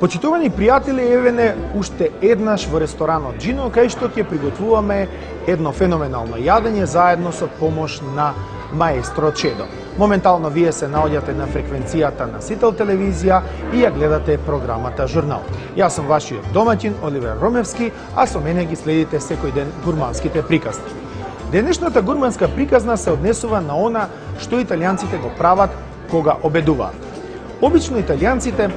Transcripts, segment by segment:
Почитувани пријатели, евене уште еднаш во ресторанот Джино, кај што ќе приготвуваме едно феноменално јадење заедно со помош на маестро Чедо. Моментално вие се наоѓате на фреквенцијата на Сител телевизија и ја гледате програмата Журнал. Јас сум вашиот домаќин Оливер Ромевски, а со мене ги следите секој ден гурманските приказни. Денешната гурманска приказна се однесува на она што италијанците го прават кога обедуваат. Обично италијанците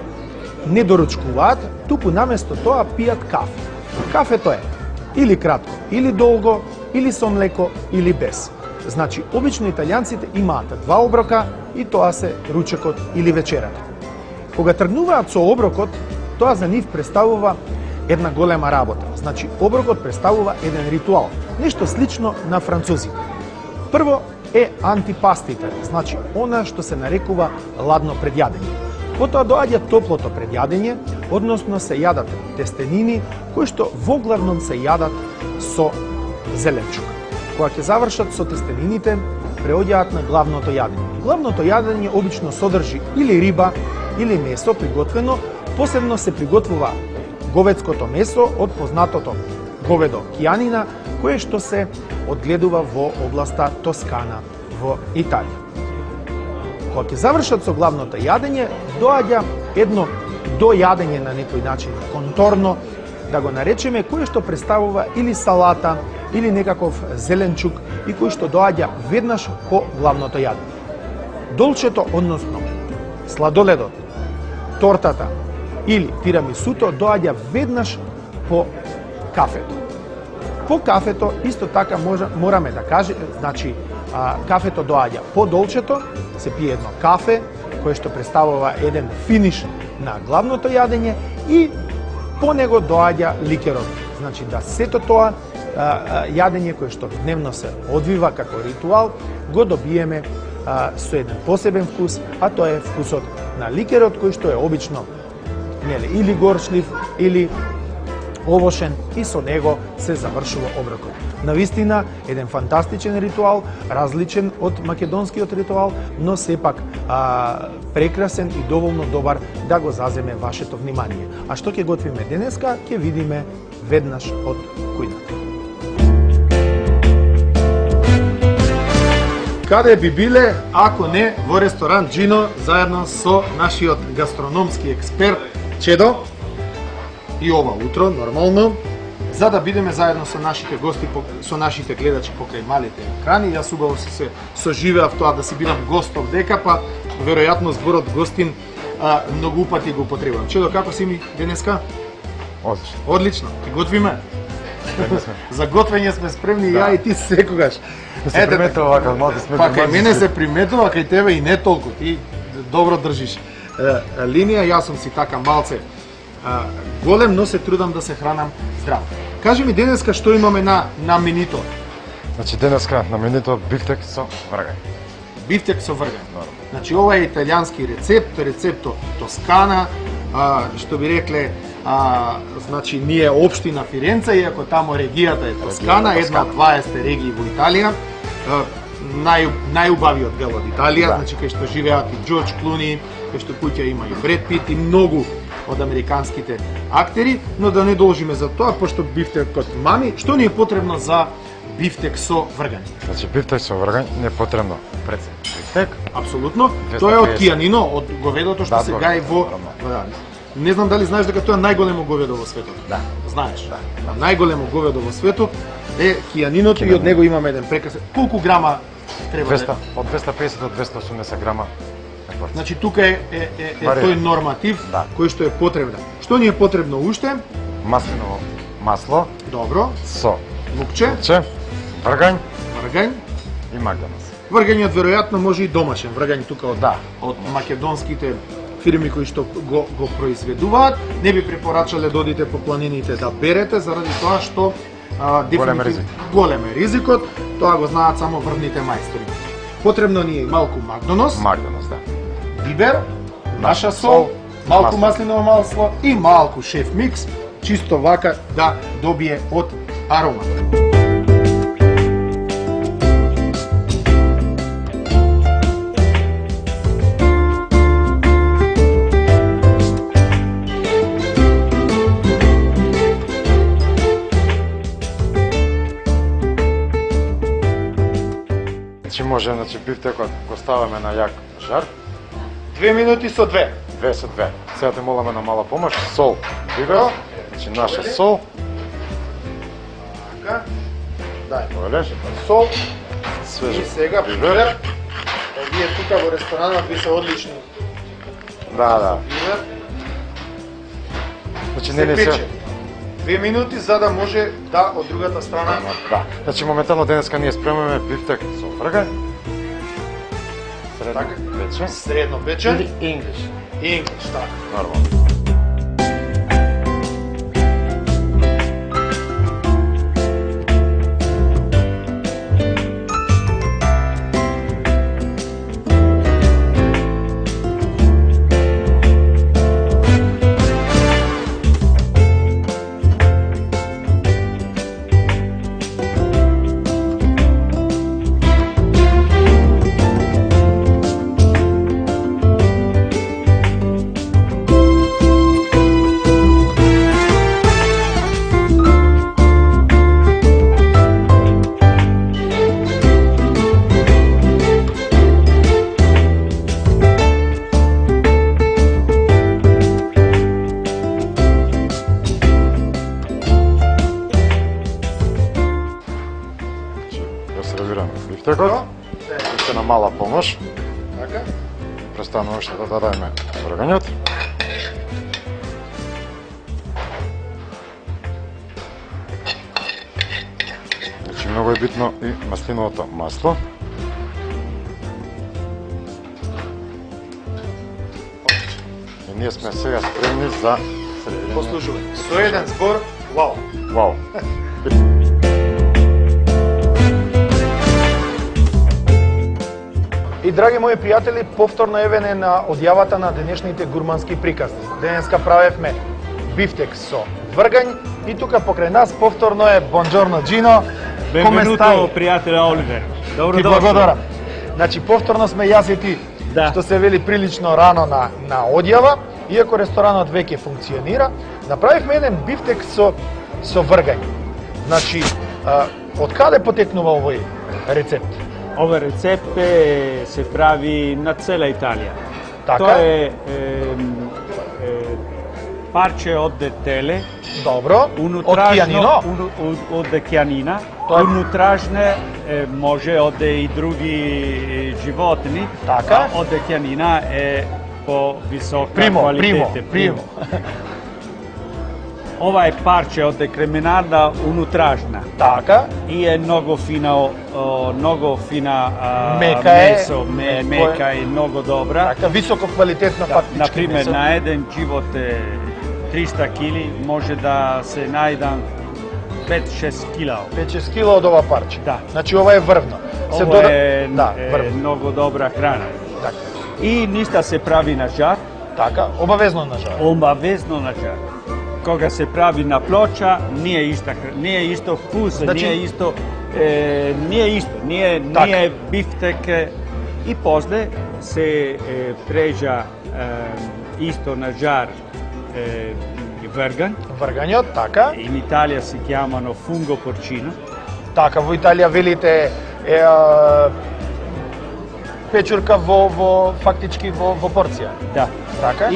не доручкуваат, туку наместо тоа пијат кафе. Кафето е или кратко, или долго, или со млеко, или без. Значи, обично италијанците имаат два оброка и тоа се ручекот или вечерата. Кога тргнуваат со оброкот, тоа за нив представува една голема работа. Значи, оброкот представува еден ритуал, нешто слично на французите. Прво е антипастите, значи она што се нарекува ладно предјадење. Потоа доаѓа топлото предјадење, односно се јадат тестенини, кои што воглавном се јадат со зеленчук. Кога ќе завршат со тестенините, преоѓаат на главното јадење. Главното јадење обично содржи или риба, или месо приготвено, посебно се приготвува говедското месо од познатото говедо кијанина, кое што се одгледува во областа Тоскана во Италија. Кога ќе завршат со главното јадење, доаѓа едно дојадење на некој начин, конторно, да го наречеме, кое што представува или салата, или некаков зеленчук и кој што доаѓа веднаш по главното јадење. Долчето, односно сладоледот, тортата или тирамисуто доаѓа веднаш по кафето. По кафето исто така мораме да кажеме, значи кафето доаѓа по долчето, се пие едно кафе кое што представува еден финиш на главното јадење и по него доаѓа ликерот. Значи да сето тоа јадење кое што дневно се одвива како ритуал го добиеме со еден посебен вкус, а тоа е вкусот на ликерот кој што е обично или горчлив или овошен и со него се завршува оброкот. Навистина, еден фантастичен ритуал, различен од македонскиот ритуал, но сепак прекрасен и доволно добар да го заземе вашето внимание. А што ќе готвиме денеска, ќе видиме веднаш од кујната. Каде би биле, ако не во ресторан Джино, заедно со нашиот гастрономски експерт Чедо, и ова утро, нормално, за да бидеме заедно со нашите гости, со нашите гледачи покрај малите екрани. Јас убаво се соживеав тоа да си бидам гост овдека, па веројатно зборот гостин многу пати го употребувам. Чедо, како си ми денеска? Одлично. Одлично. Ти готвиме? За готвење сме спремни, да. Ја и ти секогаш. Се приметува вака, малку сме. Па кај мене се приметува, кај тебе и не толку. Ти добро држиш линија, јас сум си така малце голем, но се трудам да се хранам здраво. Кажи ми денеска што имаме на менито? Значи денеска на менито бифтек со вргај. Бифтек со вргај. Значи ова е италијански рецепт, рецепто Тоскана, што би рекле, значи ние општина Фиренца, иако тамо регијата е Тоскана, една од 20 регии во Италија, најубавиот дел од Италија, да. Значи кај што живеат и Џорџ Клуни, кај што куќа има и Бред Пит и многу од американските актери, но да не должиме за тоа, пошто бифтекот мами, што ни е потребно за бифтек со вргање? Значи бифтек со вргање не е потребно прецен бифтек. Апсолутно. Тоа е од кијанино, од говедото што се гаи во... Не знам дали знаеш дека тоа е најголемо говедо во светот. Да. Знаеш? Да. Најголемо говедо во светот е кијаниното и од него имаме еден прекрасен... Колку грама треба? Од 250 до 280 грама. Значи тука е тој норматив, да, кој што е потребен. Што ни е потребно уште? Маслиново масло. Добро. Со лукче, вргањ и магданос. Вргањот веројатно може и домашен вргањ тука од македонските фирми кои што го произведуваат. Не би препорачале да одите по планините да берете заради тоа што голем е ризикот. Тоа го знаат само врвните мајстори. Потребно ни е малку магданос. Магданос, да. Бибер, наша сол, малку маслиново масло и малку шеф микс, чисто вака да добие од аромат. Значи може, бифтекот го ставаме на јак жар. 2 минути со 2. 2 со 2. Сега те моламе на мала помош. Сол. Бибер. Значи наша сол. Така. Дај. Полеш. Сол. Свежи. И сега бибер. Вие тука во ресторанот ви се одлични. Да. Бибер. Значи Се не се. пече. 2 минути за да може да од другата страна. Да. Значи моментално денеска ние спремаме бифтек со вргај. Средно Така. пече. Средно печен. Или English. English, така. Нормално. Сервираме бифтекот. Уште на мала помош. Така. Престануваме уште да дадеме вргањот. Значи многу е битно и маслиновото масло. И ние сме сега спремни за сервирање. Послушувај. Со еден збор, вау. Вау. И драги мои пријатели, повторно евене на одјавата на денешните гурмански приказни. Денеска правевме бифтек со вргањ и тука покрај нас повторно е Бонџорно Джино. Бенвенуто, пријателе Оливер. Добро Ти дошли. благодарам. Значи повторно сме јас и ти, Да. што се вели прилично рано на одјава, иако ресторанот веќе функционира, направивме еден бифтек со вргањ. Значи, од каде потекнува овој рецепт? Ова рецепт се прави на цела Италија. Така? Тоа е парче од теле, Добро. Од кијанино? од кијанина. Тоа е- Унутражне може од и други животни. Така. А од кијанина е по висока Примо. квалитете. Ова е парче од креминарна унутражна. Така. И е многу фина Мека е, месо, мека и многу добра. Така, високо квалитетно фактички Например, месо. на еден живот е 300 кили, може да се најдам 5-6 кила. 5-6 кила од ова парче. Да. Значи ова е врвно. Ова е врвно. многу добра храна. Така. И ниста се прави на жар, Така, обавезно на жар. обавезно на жар. Кога се прави на плоча, не е исто вкус, Значи- не е Така. бифтек и после се прежа исто на жар вргањ. Вргањот, така. In Italia si chiamano fungo porcino. Така, во Италија велите печурка фактички во порција. Da. Така?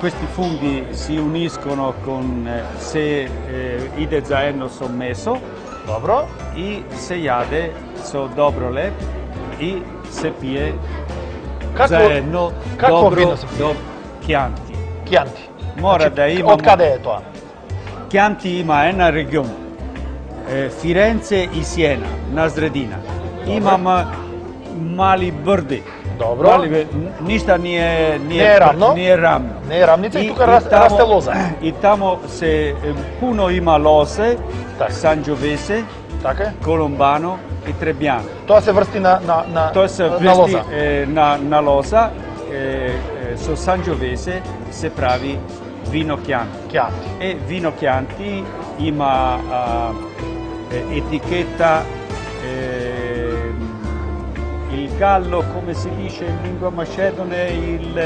Questi funghi si uniscono se ide zajedno so meso Добро. i se jade so dobro lep i se pije zajedno какво вино се пие? Chianti. Кјанти. Mora da imamo... Од каде е тоа? Chianti ima една регион, Firenze и Siena, на Zredina. Imam mali brdi. Добро. Ništa nije равно. Nije ravno. Не е рамница и тука расте лоза. I tamo se puno ima lose, Така. Sangiovese, Така е. Colombano i Trebbiano. Тоа се врсти на To se на vrsti лоза. na loza, so Sangiovese se pravi vino Chianti. Кјанти. E vino Chianti ima etichetta il gallo, come si dice in lingua macedone, il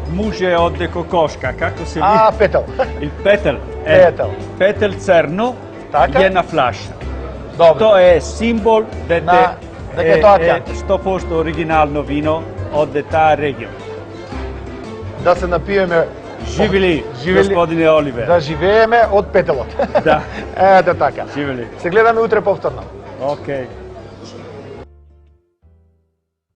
muže od kokoška, kako se А, петел. il petel, Petel. petel crno Така. je na flaša. Добро. Тоа е символ дека дека е тоа ќе. 100% оригинално вино од таа регион. Да се напиеме. Живели, господине Оливер. Да живееме од петелот. Да. Ете така. Живели. Се гледаме утре повторно. Океј.